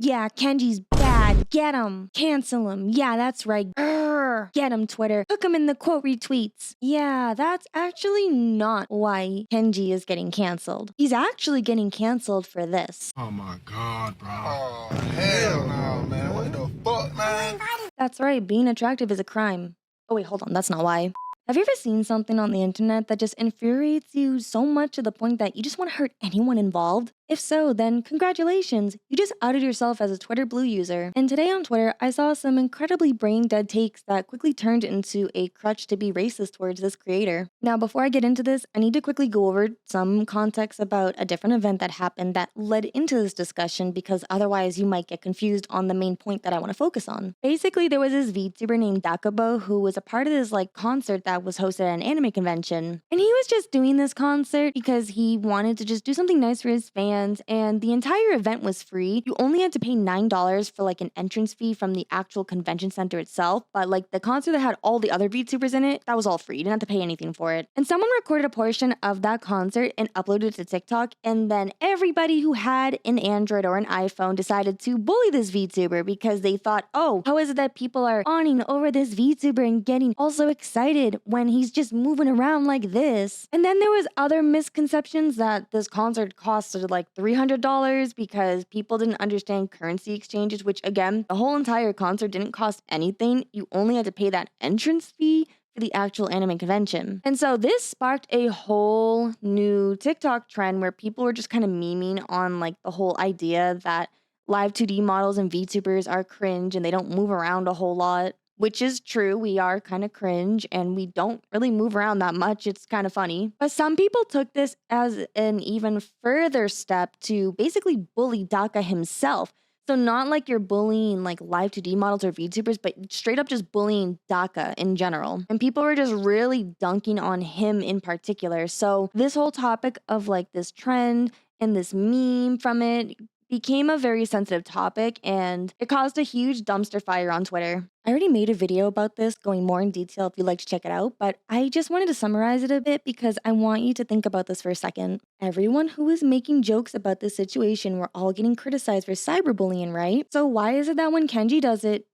Yeah, Kenji's bad. Get him. Cancel him. Yeah, that's right. Grr. Get him, Twitter. Hook him in the quote retweets. Yeah, that's actually not why Kenji is getting canceled. He's actually getting canceled for this. Oh my god, bro. Oh, hell no, man. What the fuck, man? That's right, being attractive is a crime. Oh wait, hold on, that's not why. Have you ever seen something on the internet that just infuriates you so much to the point that you just want to hurt anyone involved? If so, then congratulations, you just outed yourself as a Twitter Blue user. And today on Twitter, I saw some incredibly brain-dead takes that quickly turned into a crutch to be racist towards this creator. Now, before I get into this, I need to quickly go over some context about a different event that happened that led into this discussion, because otherwise you might get confused on the main point that I want to focus on. Basically, there was this VTuber named Dakabo who was a part of this concert that was hosted at an anime convention. And he was just doing this concert because he wanted to just do something nice for his fans, and the entire event was free. You only had to pay $9 for an entrance fee from the actual convention center itself, but the concert that had all the other VTubers in it, that was all free. You didn't have to pay anything for it. And someone recorded a portion of that concert and uploaded it to TikTok, and then everybody who had an Android or an iPhone decided to bully this VTuber because they thought, oh, how is it that people are fawning over this VTuber and getting also excited when he's just moving around like this? And then there was other misconceptions that this concert costed $300 because people didn't understand currency exchanges, which again, the whole entire concert didn't cost anything. You only had to pay that entrance fee for the actual anime convention. And so this sparked a whole new TikTok trend where people were just kind of memeing on the whole idea that live 2D models and VTubers are cringe and they don't move around a whole lot. Which is true, we are kind of cringe and we don't really move around that much. It's kind of funny. But some people took this as an even further step to basically bully Daka himself. So not you're bullying live 2D models or VTubers, but straight up just bullying Daka in general. And people were just really dunking on him in particular. So this whole topic of this trend and this meme from it became a very sensitive topic, and it caused a huge dumpster fire on Twitter. I already made a video about this going more in detail if you'd like to check it out, but I just wanted to summarize it a bit because I want you to think about this for a second. Everyone who is making jokes about this situation were all getting criticized for cyberbullying, right? So why is it that when Kenji does it,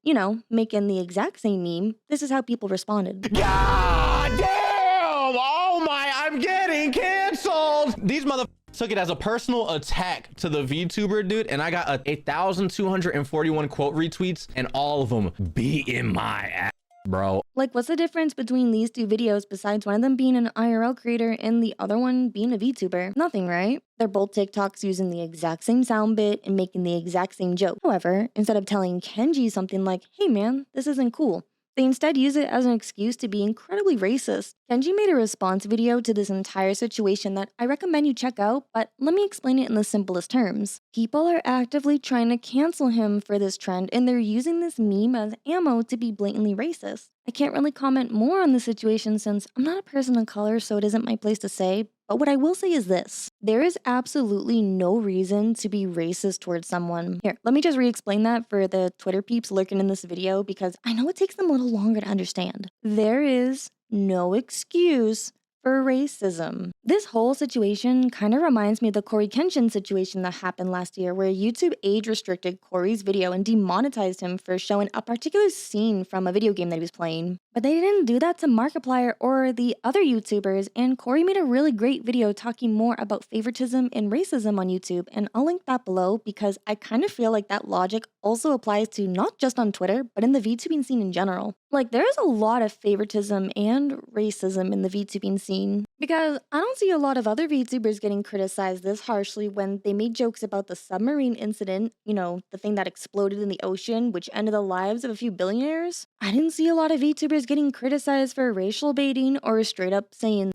making the exact same meme, this is how people responded? God damn! Oh my, I'm getting canceled! These motherfuckers took it as a personal attack to the VTuber dude, and I got 1,241 quote retweets, and all of them beating my ass, bro. What's the difference between these two videos besides one of them being an IRL creator and the other one being a VTuber? Nothing, right? They're both TikToks using the exact same sound bit and making the exact same joke. However, instead of telling Kenji something like, hey man, this isn't cool, they instead use it as an excuse to be incredibly racist. Kenji made a response video to this entire situation that I recommend you check out, but let me explain it in the simplest terms. People are actively trying to cancel him for this trend, and they're using this meme as ammo to be blatantly racist. I can't really comment more on the situation since I'm not a person of color, so it isn't my place to say, but what I will say is this. There is absolutely no reason to be racist towards someone. Here, let me just re-explain that for the Twitter peeps lurking in this video because I know it takes them a little longer to understand. There is no excuse for racism. This whole situation kind of reminds me of the Corey Kenshin situation that happened last year, where YouTube age restricted Corey's video and demonetized him for showing a particular scene from a video game that he was playing. But they didn't do that to Markiplier or the other YouTubers, and Corey made a really great video talking more about favoritism and racism on YouTube, and I'll link that below because I kind of feel like that logic also applies to not just on Twitter, but in the VTubing scene in general. There's a lot of favoritism and racism in the VTubing scene, because I don't see a lot of other VTubers getting criticized this harshly when they made jokes about the submarine incident, the thing that exploded in the ocean, which ended the lives of a few billionaires. I didn't see a lot of VTubers getting criticized for racial baiting or straight up saying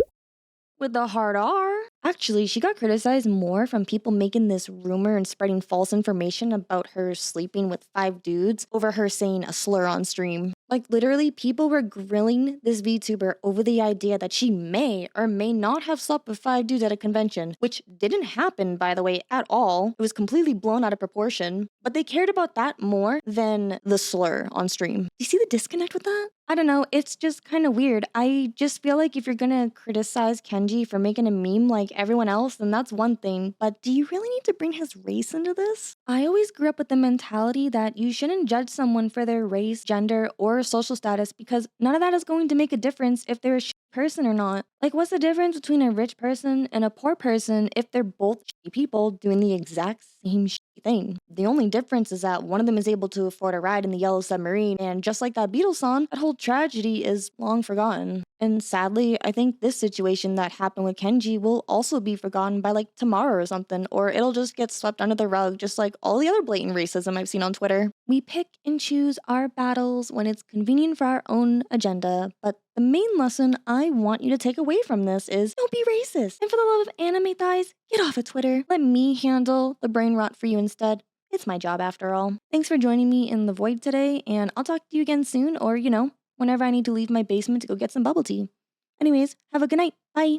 with the hard R. Actually, she got criticized more from people making this rumor and spreading false information about her sleeping with 5 dudes over her saying a slur on stream. Like, literally, people were grilling this VTuber over the idea that she may or may not have slept with 5 dudes at a convention, which didn't happen, by the way, at all. It was completely blown out of proportion. But they cared about that more than the slur on stream. Do you see the disconnect with that? I don't know, it's just kind of weird. I just feel like if you're gonna criticize Kenji for making a meme like everyone else, then that's one thing, but do you really need to bring his race into this? I always grew up with the mentality that you shouldn't judge someone for their race, gender, or social status because none of that is going to make a difference if they're a shitty person or not. Like, what's the difference between a rich person and a poor person if they're both shitty people doing the exact same shitty thing? The only difference is that one of them is able to afford a ride in the yellow submarine, and just like that Beatles song, that whole tragedy is long forgotten. And sadly, I think this situation that happened with Kenji will also be forgotten by like tomorrow or something, or it'll just get swept under the rug just like all the other blatant racism I've seen on Twitter. We pick and choose our battles when it's convenient for our own agenda, but the main lesson I want you to take away from this is don't be racist. And for the love of anime thighs, get off of Twitter. Let me handle the brain rot for you instead. It's my job after all. Thanks for joining me in the void today, and I'll talk to you again soon, or whenever I need to leave my basement to go get some bubble tea. Anyways, have a good night. Bye.